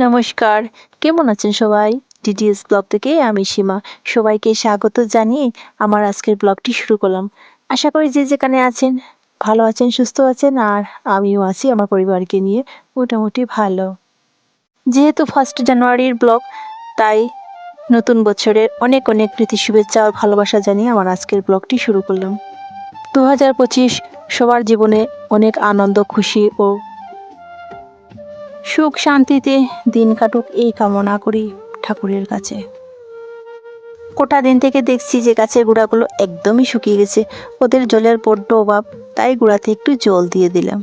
নমস্কার, কেমন আছেন সবাই? ডিডিএস ব্লগ থেকে আমি সীমা। সবাইকে স্বাগত জানিয়ে আমার আজকের ব্লগটি শুরু করলাম। আশা করি যে যেখানে আছেন ভালো আছেন, সুস্থ আছেন, আর আমিও আছি আমার পরিবারকে নিয়ে মোটামুটি ভালো। যেহেতু 1 জানুয়ারির ব্লগ, তাই নতুন বছরের অনেক অনেক প্রীতি শুভেচ্ছা ও ভালোবাসা জানিয়ে আমার আজকের ব্লগটি শুরু করলাম। 2025 সবার জীবনে অনেক আনন্দ, খুশি ও সুখ শান্তিতে দিন কাটুক এই কামনা করি ঠাকুরের কাছে। কোটা দিন থেকে দেখছি যে গাছের গোড়াগুলো একদমই শুকিয়ে গেছে, ওদের জলের বড্ড অভাব, তাই গোড়াতে একটু জল দিয়ে দিলাম।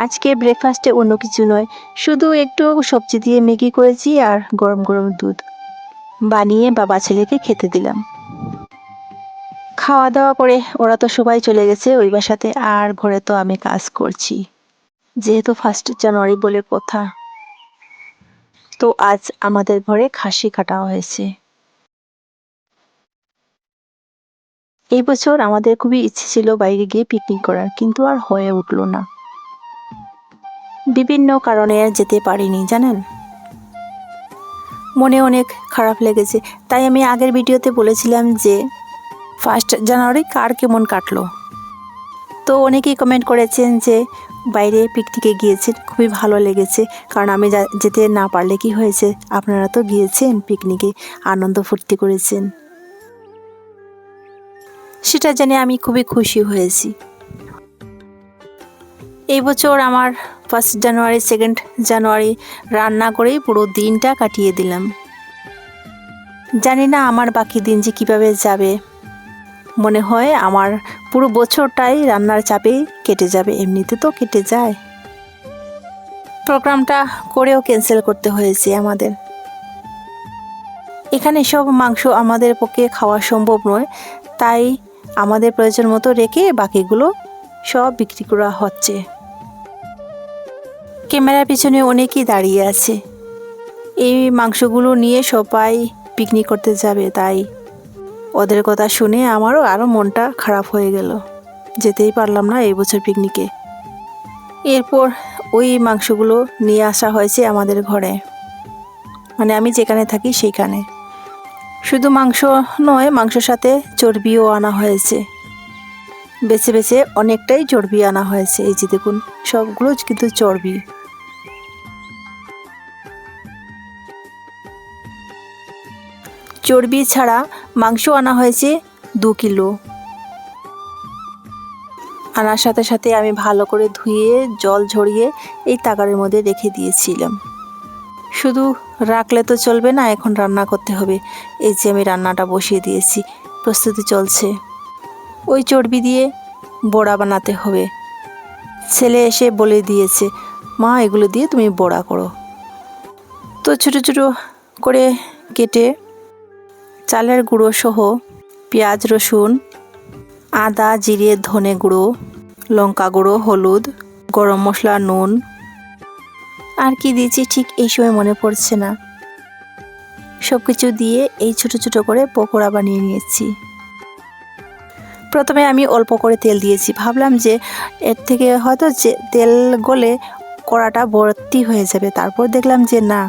আজকে ব্রেকফাস্টে অন্য কিছু নয়, শুধু একটু সবজি দিয়ে ম্যাগি করেছি আর গরম গরম দুধ বানিয়ে বাবা ছেলেকে খেতে দিলাম। খাওয়া দাওয়া করে ওরা তো সবাই চলে গেছে ওই বাসাতে, আর ঘরে তো আমি কাজ করছি, যেহেতু 1 জানুয়ারি বলে কথা। তো আজ আমাদের ঘরে খাসি কাটা হয়েছে। এই বছর আমাদের খুবই ইচ্ছে ছিল বাইরে গিয়ে পিকনিক করার, কিন্তু আর হয়ে উঠলো না, বিভিন্ন কারণে আর যেতে পারিনি জানেন। মনে অনেক খারাপ লেগেছে, তাই আমি আগের ভিডিওতে বলেছিলাম যে 1 জানুয়ারি কার কেমন কাটলো। তো অনেকেই কমেন্ট করেছেন যে বাইরে পিকনিকে গিয়েছেন, খুবই ভালো লেগেছে। কারণ আমি যেতে না পারলে কি হয়েছে, আপনারা তো গিয়েছেন পিকনিকে, আনন্দ ফুর্তি করেছেন, সেটা জেনে আমি খুবই খুশি হয়েছি। এই বছর আমার 1 জানুয়ারি 2 জানুয়ারি রান্না করেই পুরো দিনটা কাটিয়ে দিলাম। জানি না আমার বাকি দিন যে কীভাবে যাবে, মনে হয় আমার পুরো বছরটাই রান্নার চাপেই কেটে যাবে, এমনিতে তো কেটে যায়। প্রোগ্রামটা করেও ক্যান্সেল করতে হয়েছে আমাদের। এখানে সব মাংস আমাদের পক্ষে খাওয়া সম্ভব নয়, তাই আমাদের প্রয়োজন মতো রেখে বাকিগুলো সব বিক্রি করা হচ্ছে। ক্যামেরার পিছনে অনেকেই দাঁড়িয়ে আছে, এই মাংসগুলো নিয়ে সবাই পিকনিক করতে যাবে, তাই ওদের কথা শুনে আমারও আরও মনটা খারাপ হয়ে গেল, যেতেই পারলাম না এই বছর পিকনিকে। এরপর ওই মাংসগুলো নিয়ে আসা হয়েছে আমাদের ঘরে, মানে আমি যেখানে থাকি সেইখানে। শুধু মাংস নয়, মাংসর সাথে চর্বিও আনা হয়েছে, বেছে বেছে অনেকটাই চর্বি আনা হয়েছে। এই যে দেখুন, সবগুলো কিন্তু চর্বি। চর্বি ছাড়া মাংস আনা হয়েছে 2 কিলো। আনার সাথে সাথে আমি ভালো করে ধুয়ে জল ঝরিয়ে এই তাগারের মধ্যে রেখে দিয়েছিলাম। শুধু রাখলে তো চলবে না, এখন রান্না করতে হবে। এই যে আমি রান্নাটা বসিয়ে দিয়েছি, প্রস্তুতি চলছে। ওই চর্বি দিয়ে বড়া বানাতে হবে। ছেলে এসে বলে দিয়েছে, মা এগুলো দিয়ে তুমি বড়া করো। তো ছোটো ছোটো করে কেটে চালের গুঁড়ো সহ পেঁয়াজ, রসুন, আদা, জিরে, ধনে গুঁড়ো, লঙ্কা গুঁড়ো, হলুদ, গরম মশলা, নুন, আর কি দিয়েছি ঠিক এই সময় মনে পড়ছে না, সব কিছু দিয়ে এই ছোট ছোট করে পকোড়া বানিয়ে নিয়েছি। প্রথমে আমি অল্প করে তেল দিয়েছি, ভাবলাম যে এর থেকে হয়তো যে তেল গলে কড়াটা ভর্তি হয়ে যাবে। তারপর দেখলাম যে না,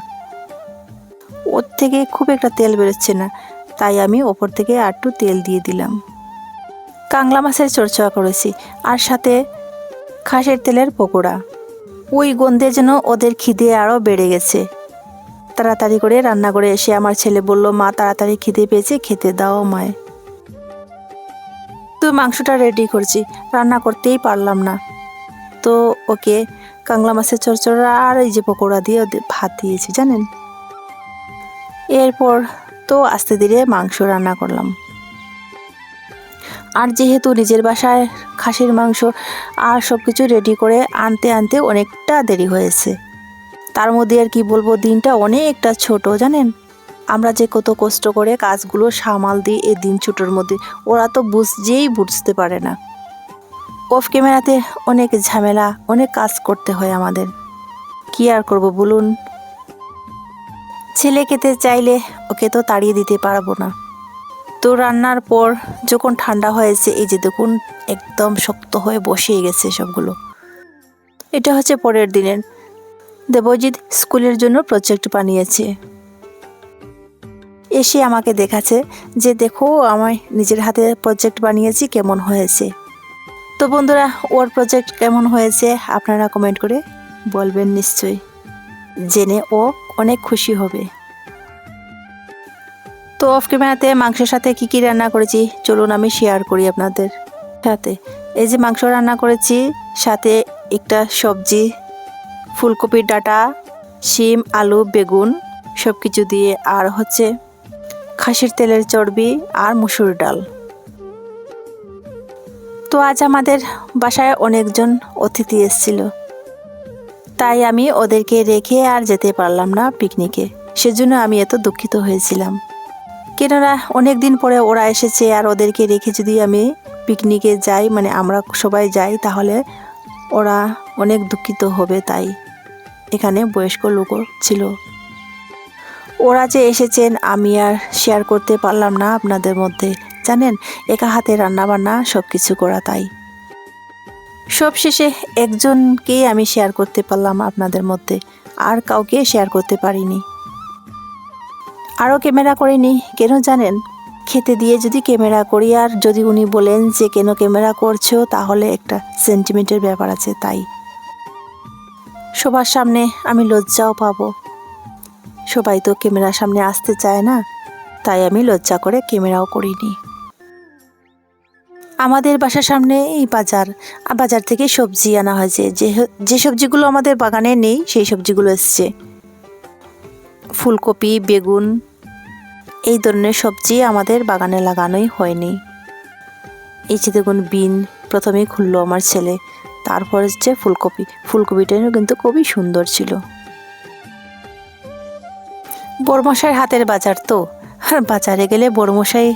ওর থেকে খুব একটা তেল বেরোচ্ছে না, তাই আমি ওপর থেকে আর একটু তেল দিয়ে দিলাম। কাংলা মাছের চড়চড়া করেছি, আর সাথে খাসের তেলের পকোড়া। ওই গন্ধে যেন ওদের খিদে আরও বেড়ে গেছে। তাড়াতাড়ি করে রান্না করে এসে আমার ছেলে বলল, মা তাড়াতাড়ি খিদে পেয়েছে, খেতে দাও মায়। তো মাংসটা রেডি করছি, রান্না করতেই পারলাম না, তো ওকে কাংলা মাছের চড়চড়া আর এই যে পকোড়া দিয়ে ভাত দিয়েছি জানেন। এরপর তো আস্তে ধীরে মাংস রান্না করলাম। আর যেহেতু নিজের বাসায় খাসির মাংস আর সব কিছু রেডি করে আনতে আনতে অনেকটা দেরি হয়েছে। তার মধ্যে আর কি বলবো, দিনটা অনেকটা ছোট জানেন। আমরা যে কত কষ্ট করে কাজগুলো সামাল দিই এই দিন ছোটোর মধ্যে, ওরা তো বুঝতে পারে না। অফ ক্যামেরাতে অনেক ঝামেলা, অনেক কাজ করতে হয় আমাদের, কি আর করব বলুন। ছেলে খেতে চাইলে ওকে তো তাড়িয়ে দিতে পারবো না। তো রান্নার পর যখন ঠান্ডা হয়েছে, এই যে দেখুন একদম শক্ত হয়ে বসিয়ে গেছে সবগুলো। এটা হচ্ছে পরের দিনের। দেবজিৎ স্কুলের জন্য প্রজেক্ট বানিয়েছে। এসে আমাকে দেখাচ্ছে যে দেখো আমার নিজের হাতে প্রজেক্ট বানিয়েছি, কেমন হয়েছে। তো বন্ধুরা, ওর প্রজেক্ট কেমন হয়েছে আপনারা কমেন্ট করে বলবেন, নিশ্চয়ই জেনে ও অনেক খুশি হবে। তো অফ ক্যামেরাতে মাংসের সাথে কি কি রান্না করেছি চলুন আমি শেয়ার করি আপনাদের সাথে। এই যে মাংস রান্না করেছি, সাথে একটা সবজি, ফুলকপির ডাঁটা, শিম, আলু, বেগুন সব কিছু দিয়ে, আর হচ্ছে খাসির তেলের চর্বি আর মুসুর ডাল। তো আজ আমাদের বাসায় অনেকজন অতিথি এসেছিল, তাই আমি ওদেরকে রেখে আর যেতে পারলাম না পিকনিকে। সেজন্য আমি এত দুঃখিত হয়েছিলাম, কেননা অনেক দিন পরে ওরা এসেছে আর ওদেরকে রেখে যদি আমি পিকনিকে যাই, মানে আমরা সবাই যাই, তাহলে ওরা অনেক দুঃখিত হবে। তাই এখানে বয়স্ক লোকও ছিল। ওরা যে এসেছেন আমি আর শেয়ার করতে পারলাম না আপনাদের মধ্যে, জানেন একা হাতে রান্নাবান্না সব কিছু করা, তাই সব শেষে একজনকেই আমি শেয়ার করতে পারলাম আপনাদের মধ্যে, আর কাউকে শেয়ার করতে পারিনি। আরও ক্যামেরা করিনি, কেন জানেন, খেতে দিয়ে যদি ক্যামেরা করি আর যদি উনি বলেন যে কেন ক্যামেরা করছো, তাহলে একটা সেন্টিমেন্টের ব্যাপার আছে, তাই সবার সামনে আমি লজ্জাও পাবো। সবাই তো ক্যামেরার সামনে আসতে চায় না, তাই আমি লজ্জা করে ক্যামেরাও করিনি। আমাদের বাসার সামনে এই বাজার থেকে সবজি আনা হয়েছে, যে সবজিগুলো আমাদের বাগানে নেই সেই সবজিগুলো এসছে। ফুলকপি, বেগুন, এই ধরনের সবজি আমাদের বাগানে লাগানোই হয়নি। এই যে দেখুন বিন প্রথমেই খুললো আমার ছেলে, তারপর হচ্ছে ফুলকপিটাও কিন্তু খুবই সুন্দর ছিল। বড়মশাইয়ের হাতের বাজার তো, আর বাজারে গেলে বড়মশাই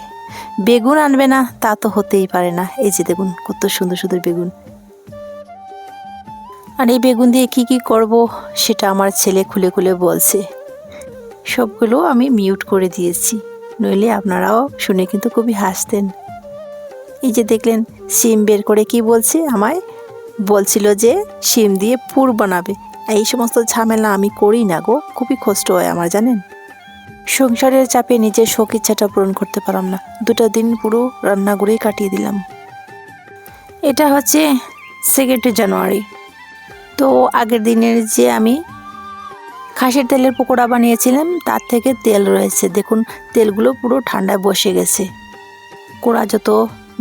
বেগুন আনবে না তা তো হতেই পারে না। এই যে দেখুন কত সুন্দর সুন্দর বেগুন, আর এই বেগুন দিয়ে কি কি করব সেটা আমার ছেলে খুলে খুলে বলছে। সবগুলো আমি মিউট করে দিয়েছি, নইলে আপনারাও শুনে কিন্তু খুবই হাসতেন। এই যে দেখলেন শিম বের করে কি বলছে, আমায় বলছিল যে শিম দিয়ে পুর বানাবে। এই সমস্ত ঝামেলা আমি করি না গো, খুবই কষ্ট হয় আমার, জানেন। সংসারের চাপে নিজের শখ ইচ্ছাটা পূরণ করতে পারলাম না, 2টা দিন পুরো রান্না করেই কাটিয়ে দিলাম। এটা হচ্ছে 2 জানুয়ারি। তো আগের দিনের যে আমি খাসির তেলের পকোড়া বানিয়েছিলাম, তার থেকে তেল রয়েছে, দেখুন তেলগুলো পুরো ঠান্ডায় বসে গেছে। কড়া যত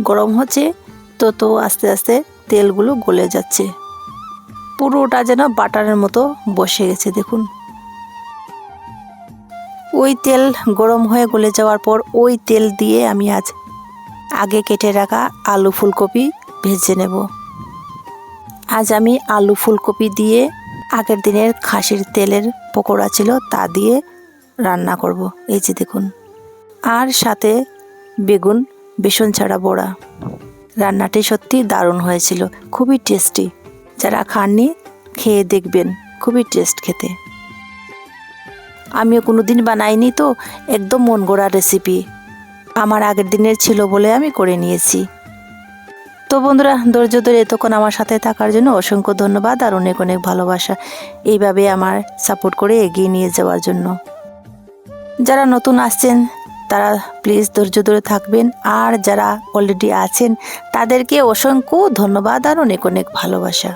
গরম হচ্ছে তত আস্তে আস্তে তেলগুলো গলে যাচ্ছে, পুরোটা যেন বাটারের মতো বসে গেছে। দেখুন ওই তেল গরম হয়ে গলে যাওয়ার পর ওই তেল দিয়ে আমি আজ আগে কেটে রাখা আলু ফুলকপি ভেজে নেব। আজ আমি আলু ফুলকপি দিয়ে আগের দিনের খাসির তেলের পকোড়া ছিল তা দিয়ে রান্না করব। এই যে দেখুন, আর সাথে বেগুন বেসন ছাড়া বড়া। রান্নাটি সত্যি দারুণ হয়েছিল, খুবই টেস্টি। যারা খাননি খেয়ে দেখবেন, খুবই টেস্ট খেতে। আমিও কোনো দিন বানাইনি, তো একদম মন গড়া রেসিপি, আমার আগের দিনের ছিল বলে আমি করে নিয়েছি। তো বন্ধুরা, ধৈর্য ধরে এতক্ষণ আমার সাথে থাকার জন্য অসংখ্য ধন্যবাদ আর অনেক অনেক ভালোবাসা, এইভাবে আমার সাপোর্ট করে এগিয়ে নিয়ে যাওয়ার জন্য। যারা নতুন আসছেন তারা প্লিজ ধৈর্য ধরে থাকবেন, আর যারা অলরেডি আছেন তাদেরকে অসংখ্য ধন্যবাদ আর অনেক অনেক ভালোবাসা।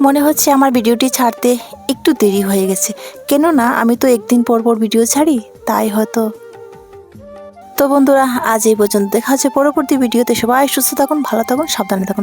মনে হচ্ছে আমার ভিডিওটি ছাড়তে একটু দেরি হয়ে গেছে, কেননা আমি তো একদিন পর পর ভিডিও ছাড়ি, তাই হয়তো। তো বন্ধুরা, আজ এই পর্যন্ত, দেখা হচ্ছে পরবর্তী ভিডিওতে। সবাই সুস্থ থাকুন, ভালো থাকুন, সাবধানে থাকুন।